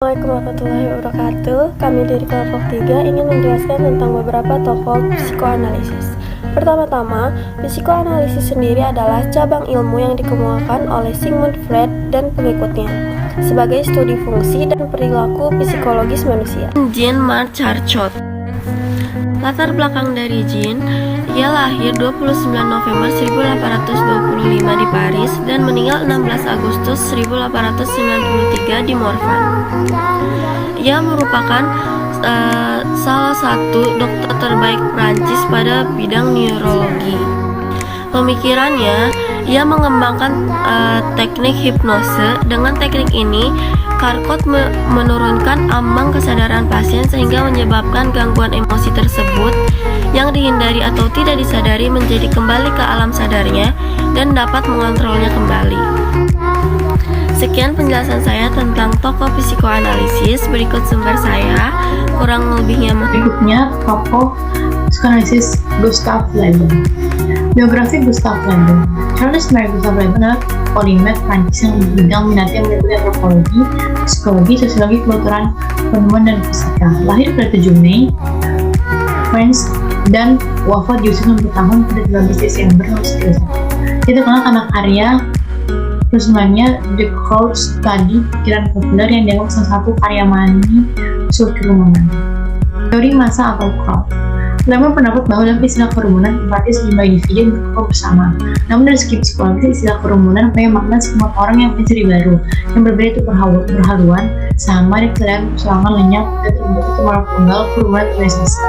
Assalamualaikum warahmatullahi wabarakatuh. Kami dari kelompok 3 ingin menjelaskan tentang beberapa tokoh psikoanalisis. Pertama-tama, psikoanalisis sendiri adalah cabang ilmu yang dikemukakan oleh Sigmund Freud dan pengikutnya sebagai studi fungsi dan perilaku psikologis manusia. Jean-Marc Charcot. Latar belakang dari Jean, ia lahir 29 November 1825 di Paris dan meninggal 16 Agustus 1893 di Morvan. Ia merupakan salah satu dokter terbaik Prancis pada bidang neurologi. Pemikirannya, ia mengembangkan teknik hipnose. Dengan teknik ini, Charcot menurunkan ambang kesadaran pasien sehingga menyebabkan gangguan emosi tersebut yang dihindari atau tidak disadari menjadi kembali ke alam sadarnya dan dapat mengontrolnya kembali. Sekian penjelasan saya tentang tokoh psikoanalisis. Berikut sumber saya, kurang lebihnya. Berikutnya, tokoh psikoanalisis Gustav Le Bon. Biografi Gustav Le Bon. Charles Marie Gustav Le Bon adalah polimet Prancis yang bidang minatnya meliputi antropologi, psikologi, sosiologi, kedokteran, penemuan, dan fisika. Lahir pada 7 Mei, France, dan wafat di usia 60 tahun pada 13 Desember 1931. Dia terkenal karena karya penulisannya The Crowd Study, pikiran populer yang dianggap salah satu karya mani usul kerumunan. Teori massa atau crowd. Le Bon pendapat bahwa dalam istilah kerumunan berarti sejumlah individu yang berkumpul bersama. Namun dari segi psikologi, istilah kerumunan punya makna semua orang yang mencari baru, yang berbeda itu berhaluan, sama dan kesadaran persoalan lenyap dan terbentuk itu malah tunggal kerumunan organisasi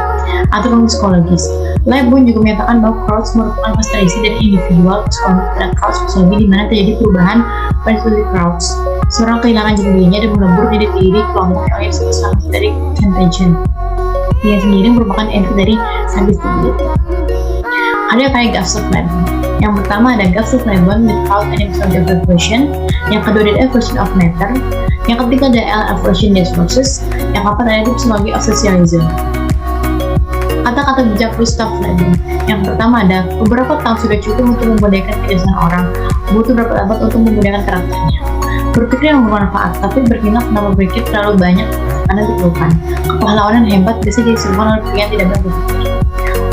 atau psikologis. Le Bon juga menyatakan bahwa crowds merupakan konsentrasi dari individual psikologi pada crowds psikologi di mana terjadi perubahan pada studi crowds. Seorang kehilangan jati dirinya dan melebur jadi diri kelompok yang sebesar dari contagion. Dia sendiri merupakan efek dari suggestibility. Ada kayak Gustav Le Bon. Yang pertama ada Gustav Le Bon without any subject evolution. Yang kedua ada evolution of matter. Yang ketiga ada evolution discourses. Yang keempat ada psikologi of socialism. Kata-kata bijak Gustav Le Bon. Yang pertama ada beberapa tahun sudah cukup untuk membudayakan kebiasaan orang. Butuh beberapa abad untuk membudayakan karakternya. Berpikir yang bermanfaat, tapi bertindak tanpa berpikir terlalu banyak karena diperlukan. Kepahlawanan hebat bisa disebabkan oleh pikiran tidak berpikir.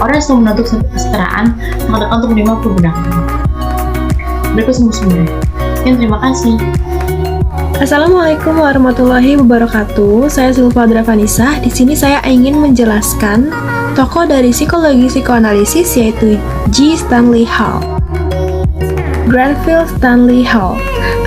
Orang yang selalu menuntut kesetaraan sangat dekat untuk menerima perbudakan. Berikut sumber-sumbernya. Sekian, terima kasih. Assalamualaikum warahmatullahi wabarakatuh. Saya Silva Dravanisa. Di sini saya ingin menjelaskan tokoh dari psikologi psikoanalisis yaitu G. Stanley Hall. Granville Stanley Hall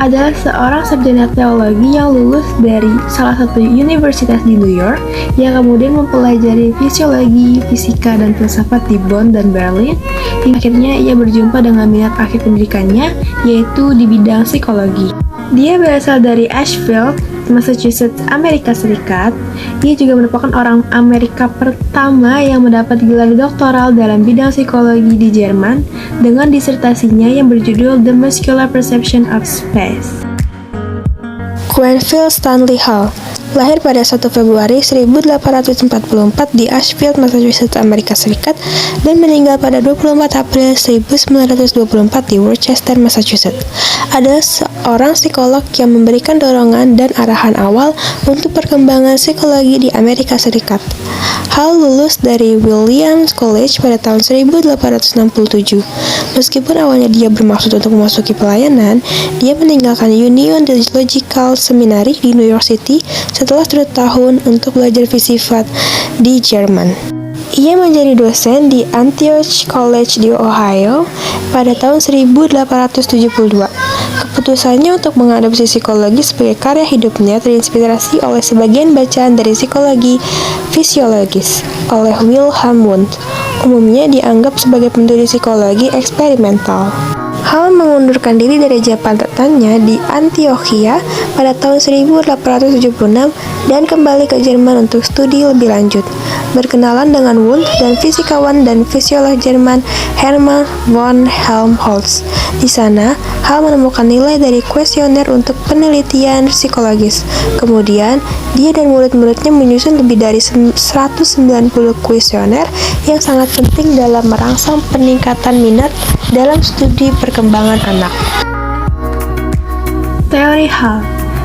adalah seorang sarjana teologi yang lulus dari salah satu universitas di New York yang kemudian mempelajari fisiologi, fisika, dan filsafat di Bonn dan Berlin. Hingga akhirnya ia berjumpa dengan minat akhir pendidikannya yaitu di bidang psikologi. Dia berasal dari Asheville, Massachusetts, Amerika Serikat. Dia juga merupakan orang Amerika pertama yang mendapat gelar doktoral dalam bidang psikologi di Jerman dengan disertasinya yang berjudul The Muscular Perception of Space. Granville Stanley Hall lahir pada 1 Februari 1844 di Asheville, Massachusetts, Amerika Serikat dan meninggal pada 24 April 1924 di Worcester, Massachusetts. Adalah seorang psikolog yang memberikan dorongan dan arahan awal untuk perkembangan psikologi di Amerika Serikat. Hall lulus dari Williams College pada tahun 1867. Meskipun awalnya dia bermaksud untuk memasuki pelayanan, dia meninggalkan Union Theological Seminary di New York City setelah 2 tahun untuk belajar filsafat di Jerman. Ia menjadi dosen di Antioch College di Ohio pada tahun 1872. Keputusannya untuk mengadopsi psikologi sebagai karya hidupnya terinspirasi oleh sebagian bacaan dari psikologi fisiologis oleh Wilhelm Wundt. Umumnya dianggap sebagai pendiri psikologi eksperimental. Hall mengundurkan diri dari jabatannya di Antioquia pada tahun 1876 dan kembali ke Jerman untuk studi lebih lanjut. Berkenalan dengan Wundt dan fisikawan dan fisiolog Jerman Hermann von Helmholtz. Di sana, Hall menemukan nilai dari kuesioner untuk penelitian psikologis. Kemudian, dia dan murid-muridnya menyusun lebih dari 190 kuesioner yang sangat penting dalam merangsang peningkatan minat dalam studi perkembangan anak. Teori Hall.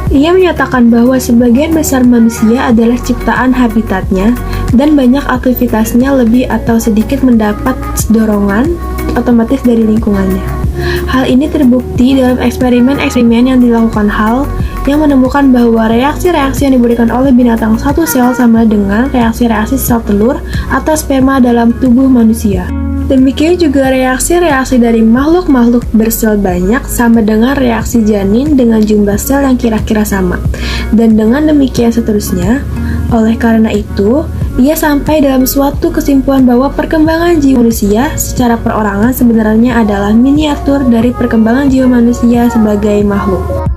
Ia menyatakan bahwa sebagian besar manusia adalah ciptaan habitatnya dan banyak aktivitasnya lebih atau sedikit mendapat dorongan otomatis dari lingkungannya. Hal ini terbukti dalam eksperimen-eksperimen yang dilakukan Hall yang menemukan bahwa reaksi-reaksi yang diberikan oleh binatang satu sel sama dengan reaksi-reaksi sel telur atau sperma dalam tubuh manusia. Demikian juga reaksi-reaksi dari makhluk-makhluk bersel banyak sama dengan reaksi janin dengan jumlah sel yang kira-kira sama. Dan dengan demikian seterusnya. Oleh karena itu, ia sampai dalam suatu kesimpulan bahwa perkembangan jiwa manusia secara perorangan sebenarnya adalah miniatur dari perkembangan jiwa manusia sebagai makhluk.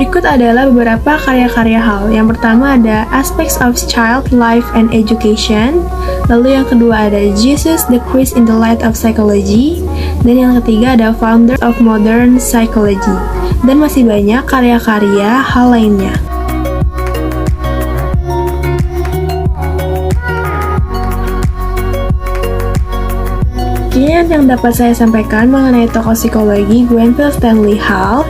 Berikut adalah beberapa karya-karya Hall. Yang pertama ada Aspects of Child Life and Education. Lalu yang kedua ada Jesus the Christ in the Light of Psychology. Dan yang ketiga ada Founders of Modern Psychology. Dan masih banyak karya-karya Hall lainnya. Sekian yang dapat saya sampaikan mengenai tokoh psikologi Gwenville Stanley Hall.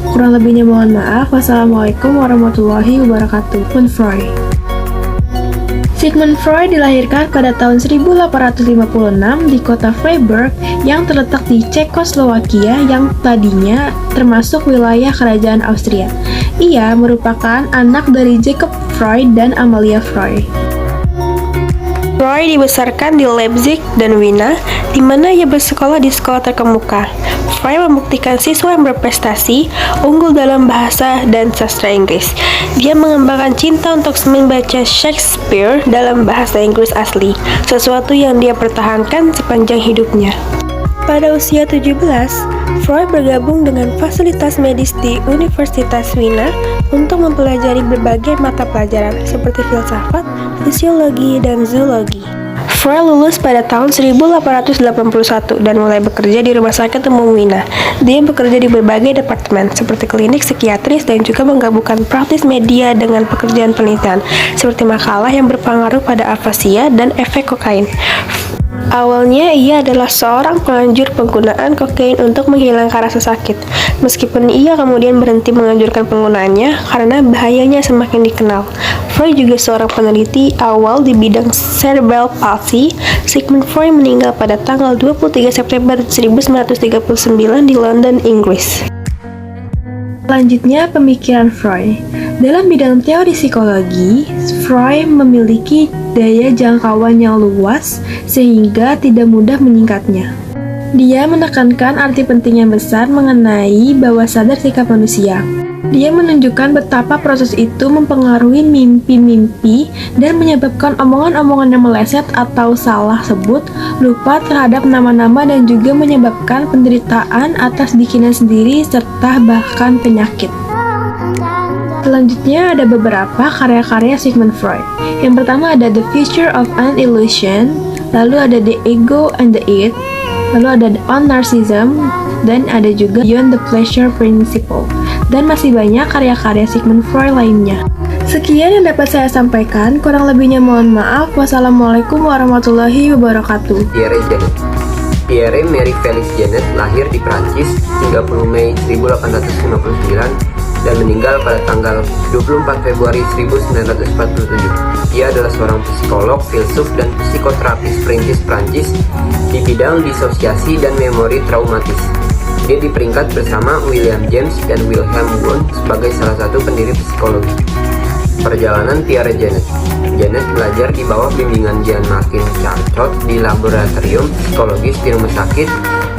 Kurang lebihnya mohon maaf. Wassalamualaikum warahmatullahi wabarakatuh. Sigmund Freud. Sigmund Freud dilahirkan pada tahun 1856 di kota Freiburg yang terletak di Cekoslowakia yang tadinya termasuk wilayah kerajaan Austria. Ia merupakan anak dari Jacob Freud dan Amalia Freud. Freud dibesarkan di Leipzig dan Wina, di mana ia bersekolah di sekolah terkemuka. Freud membuktikan siswa yang berprestasi, unggul dalam bahasa dan sastra Inggris. Dia mengembangkan cinta untuk membaca Shakespeare dalam bahasa Inggris asli, sesuatu yang dia pertahankan sepanjang hidupnya. Pada usia 17, Freud bergabung dengan fasilitas medis di Universitas Wina untuk mempelajari berbagai mata pelajaran seperti filsafat, fisiologi, dan zoologi. Freud lulus pada tahun 1881 dan mulai bekerja di Rumah Sakit Umum Wina. Dia bekerja di berbagai departemen seperti klinik, psikiatris, dan juga menggabungkan praktis media dengan pekerjaan penelitian seperti makalah yang berpengaruh pada afasia dan efek kokain. Awalnya ia adalah seorang penganjur penggunaan kokain untuk menghilangkan rasa sakit. Meskipun ia kemudian berhenti menganjurkan penggunaannya karena bahayanya semakin dikenal. Freud juga seorang peneliti awal di bidang cerebral palsy. Sigmund Freud meninggal pada tanggal 23 September 1939 di London, Inggris. Selanjutnya, pemikiran Freud. Dalam bidang teori psikologi, Freud memiliki daya jangkauan yang luas sehingga tidak mudah menyingkatnya. Dia menekankan arti penting yang besar mengenai bawah sadar sikap manusia. Dia menunjukkan betapa proses itu mempengaruhi mimpi-mimpi dan menyebabkan omongan-omongan yang meleset atau salah sebut, lupa terhadap nama-nama dan juga menyebabkan penderitaan atas bikinan sendiri serta bahkan penyakit. Selanjutnya ada beberapa karya-karya Sigmund Freud. Yang pertama ada The Future of an Illusion, lalu ada The Ego and the Id, lalu ada On Narcissism, dan ada juga Beyond the Pleasure Principle. Dan masih banyak karya-karya Sigmund Freud lainnya. Sekian yang dapat saya sampaikan, kurang lebihnya mohon maaf. Wassalamualaikum warahmatullahi wabarakatuh. Pierre Janet. Pierre Marie Felix Janet lahir di Prancis 30 Mei 1859 dan meninggal pada tanggal 24 Februari 1947. Ia adalah seorang psikolog, filsuf, dan psikoterapis perintis Prancis di bidang disosiasi dan memori traumatis. Dia diperingkat bersama William James dan Wilhelm Wundt sebagai salah satu pendiri psikologi. Perjalanan Pierre Janet. Janet belajar di bawah bimbingan Jean-Martin Charcot di laboratorium psikologis di Rumah Sakit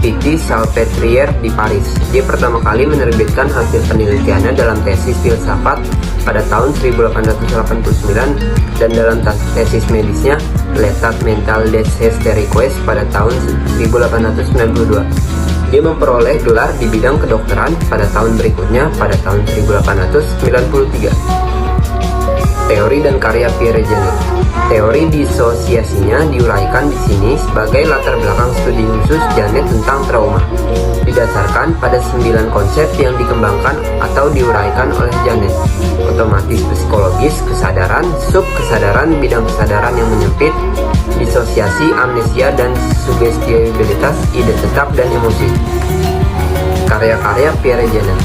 Petit Salpêtrière di Paris. Dia pertama kali menerbitkan hasil penelitiannya dalam tesis filsafat pada tahun 1889 dan dalam tesis medisnya L'état mental des hystériques pada tahun 1892. Dia memperoleh gelar di bidang kedokteran pada tahun berikutnya pada tahun 1893. Teori dan karya Pierre Janet. Teori disosiasinya diuraikan di sini sebagai latar belakang studi khusus Janet tentang trauma. Didasarkan pada 9 konsep yang dikembangkan atau diuraikan oleh Janet. Otomatis psikologis, kesadaran, subkesadaran, bidang kesadaran yang menyempit, disosiasi, amnesia, dan sugestibilitas, ide tetap dan emosi. Karya-karya Pierre Janet.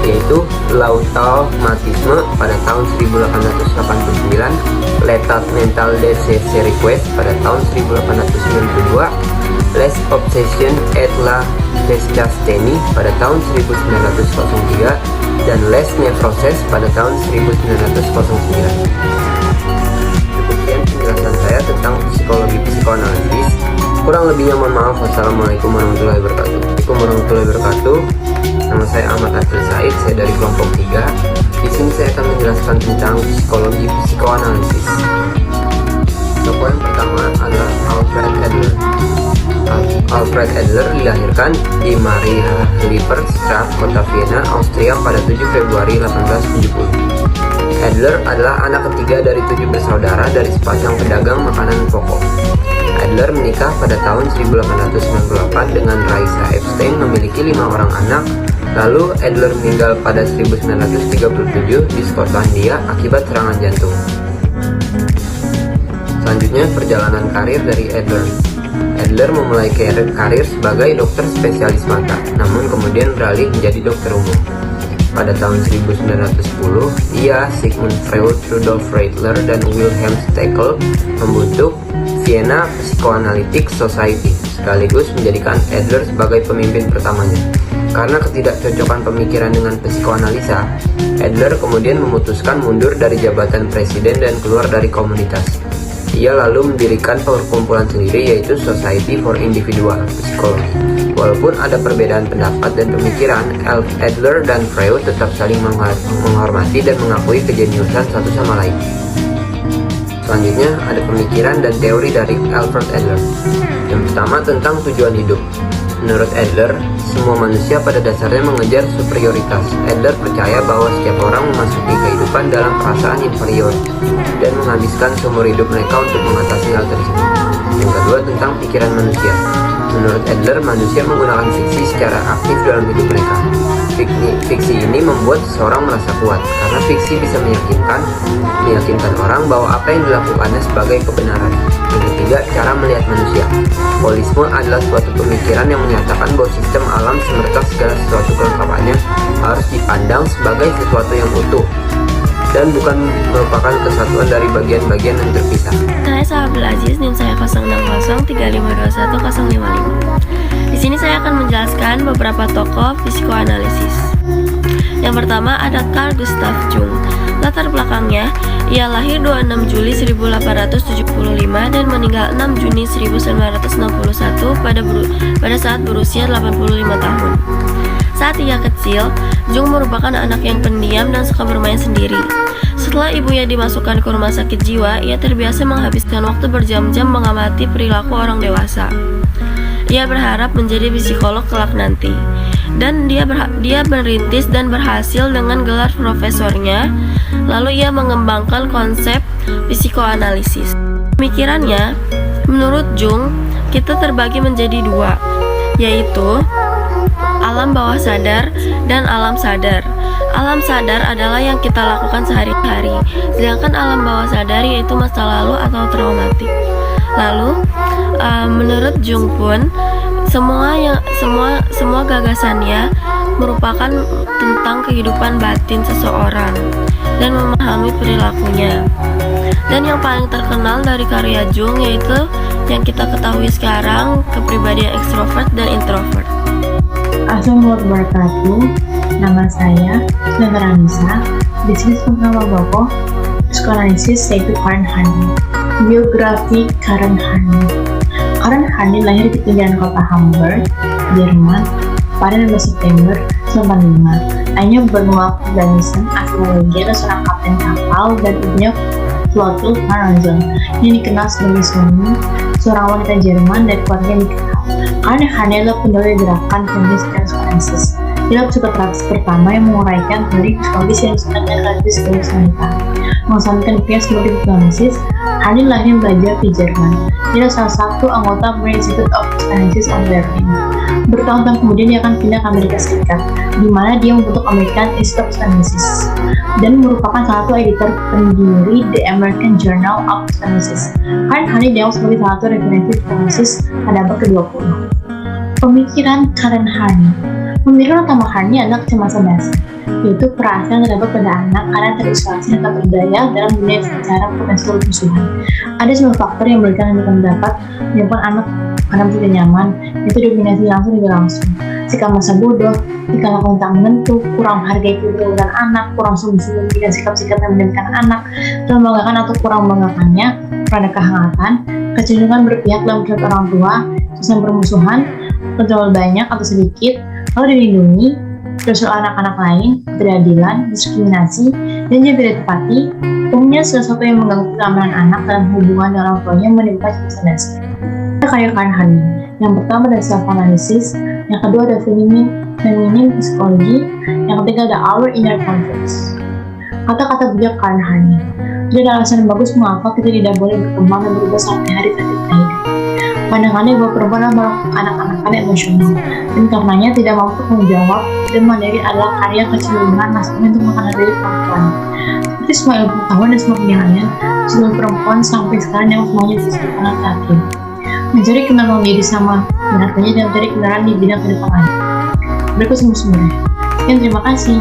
yaitu L'Automatisme pada tahun 1889, L'état mental de ses requêtes pada tahun 1892, Les Obsessions et la Deschastenie pada tahun 1903, dan Les Névroses pada tahun 1909. Demikian penjelasan saya tentang psikologi psikoanalisis. Kurang lebihnya mohon maaf. Wassalamualaikum warahmatullahi wabarakatuh. Assalamualaikum warahmatullahi wabarakatuh. Nama saya Ahmad Afil Said, saya dari kelompok 3. Di sini saya akan menjelaskan tentang psikologi psikoanalisis. Tokoh yang pertama adalah Alfred Adler. Alfred Adler dilahirkan di Mariahilferstrasse, kota Vienna, Austria pada 7 Februari 1870. Adler adalah anak ketiga dari 7 bersaudara dari sepasang pedagang makanan pokok. Adler menikah pada tahun 1898 dengan Raisa Epstein, memiliki 5 orang anak. Lalu Adler meninggal pada 1937 di Skotlandia akibat serangan jantung. Selanjutnya perjalanan karir dari Adler. Adler memulai karir sebagai dokter spesialis mata, namun kemudian beralih menjadi dokter umum. Pada tahun 1910, ia, Sigmund Freud, Rudolf Reitler, dan Wilhelm Stekel membentuk Vienna Psychoanalytic Society, sekaligus menjadikan Adler sebagai pemimpin pertamanya. Karena ketidakcocokan pemikiran dengan psikoanalisa, Adler kemudian memutuskan mundur dari jabatan presiden dan keluar dari komunitas. Ia lalu mendirikan perkumpulan sendiri, yaitu Society for Individual Psychology. Walaupun ada perbedaan pendapat dan pemikiran, Adler dan Freud tetap saling menghormati dan mengakui kejeniusan satu sama lain. Selanjutnya ada pemikiran dan teori dari Alfred Adler. Yang pertama tentang tujuan hidup. Menurut Adler, semua manusia pada dasarnya mengejar superioritas. Adler percaya bahwa setiap orang memasuki kehidupan dalam perasaan inferior dan menghabiskan seumur hidup mereka untuk mengatasi hal tersebut. Yang kedua tentang pikiran manusia. Menurut Adler, manusia menggunakan fiksi secara aktif dalam hidup mereka. Fiksi ini membuat seseorang merasa kuat, karena fiksi bisa meyakinkan orang bahwa apa yang dilakukannya sebagai kebenaran. Yang ketiga, cara melihat manusia. Holisme adalah suatu pemikiran yang menyatakan bahwa sistem alam serta segala sesuatu kelengkapannya harus dipandang sebagai sesuatu yang utuh dan bukan merupakan kesatuan dari bagian-bagian yang terpisah. Saya Sahabil Aziz, NIM saya 06035210555. Di sini saya akan menjelaskan beberapa tokoh psikoanalisis. Yang pertama ada Carl Gustav Jung. Latar belakangnya, ia lahir 26 Juli 1875 dan meninggal 6 Juni 1961 pada saat berusia 85 tahun. Saat ia kecil, Jung merupakan anak yang pendiam dan suka bermain sendiri. Setelah ibunya dimasukkan ke rumah sakit jiwa, ia terbiasa menghabiskan waktu berjam-jam mengamati perilaku orang dewasa. Ia berharap menjadi psikolog kelak nanti, dan dia merintis dan berhasil dengan gelar profesornya. Lalu ia mengembangkan konsep psikoanalisis. Pemikirannya, menurut Jung, kita terbagi menjadi dua, yaitu alam bawah sadar dan alam sadar. Alam sadar adalah yang kita lakukan sehari-hari, sedangkan alam bawah sadar yaitu masa lalu atau traumatik. Lalu, menurut Jung pun, semua gagasannya merupakan tentang kehidupan batin seseorang dan memahami perilakunya. Dan yang paling terkenal dari karya Jung yaitu yang kita ketahui sekarang, kepribadian ekstrovert dan introvert. Assalamualaikum warahmatullahi wabarakatuh. Nama saya Nanda Ranisa. Di sini nama tokoh psikoanalisis yaitu Karen Haney. Biografi Karen Haney. Karen Haney lahir di pinggiran kota Hamburg, Jerman pada 16 September 1945. Ayahnya bernama Danison, asal Norwegia, seorang kapten kapal, dan ibunya Flotul Maranzon yang dikenal sebagai Sony, seorang wanita Jerman dari keluarga yang dikenal. Karen Haney adalah pendiri gerakan feminis dan psikoanalisis. Dia psikoterapis pertama yang menguraikan teori psikologis yang disebut dengan psikologis wanita. Mengesampingkan dirinya sebagai psikanalisis, Haney lahir belajar di Jerman. Dia adalah salah satu anggota Institute of Psychoanalysis of Berlin. Bertahun-tahun kemudian dia akan pindah ke Amerika Serikat, di mana dia membentuk American Institute of Psychoanalysis dan merupakan salah satu editor pendiri The American Journal of Psychoanalysis. Karen Haney dianggap sebagai salah satu referensi psikanalisis pada abad ke-20. Pemikiran Karen Haney. Pemikiran utama Carney adalah kecemasan dasar, yaitu perasaan yang terdapat pada anak karena terisolasi dan tak berdaya dalam dunia secara potensial musuhan. Ada sebuah faktor yang memberikan pendapat menyebabkan anak karena tidak nyaman, yaitu dominasi langsung dan langsung. Sikap masa bodoh, tingkah laku tak menentu, kurang menghargai keberadaan anak, kurang sungguh-sungguh dan sikap-sikap yang menjadikan anak, dalam membanggakan atau kurang membanggakannya, pada kehangatan, kecenderungan berpihak dalam terhadap orang tua, sistem permusuhan, terlalu banyak atau sedikit, lalu dilindungi, dosa anak-anak lain, ketidakadilan, diskriminasi, dan juga tidak tepati, umumnya sesuatu yang mengganggu keamanan anak dalam hubungan dengan orang tuanya menimbulkan kecemasan dasar. Ada karya Carney. Yang pertama adalah self-analysis, yang kedua ada feminine psychology, yang ketiga ada our inner conflicts. Kata-kata bijak Carney. Tidak ada alasan yang bagus mengapa kita tidak boleh berkembang dan berubah sampai hari terakhir kita hidup. Pandangannya bahwa perempuan adalah anak-anak emosional, dan karenanya tidak mampu menjawab dan mandiri adalah karya kecenderungan maskulin untuk menghargai perempuan. Seperti semua ilmu pengetahuan dan semua penilaian, seluruh perempuan sampai sekarang yang semuanya disebut anak terakhir. Mencari kenalan diri sama dan artinya dan mencari kenalan di bidang kedepanannya. Berikut sumber-sumbernya. Terima kasih.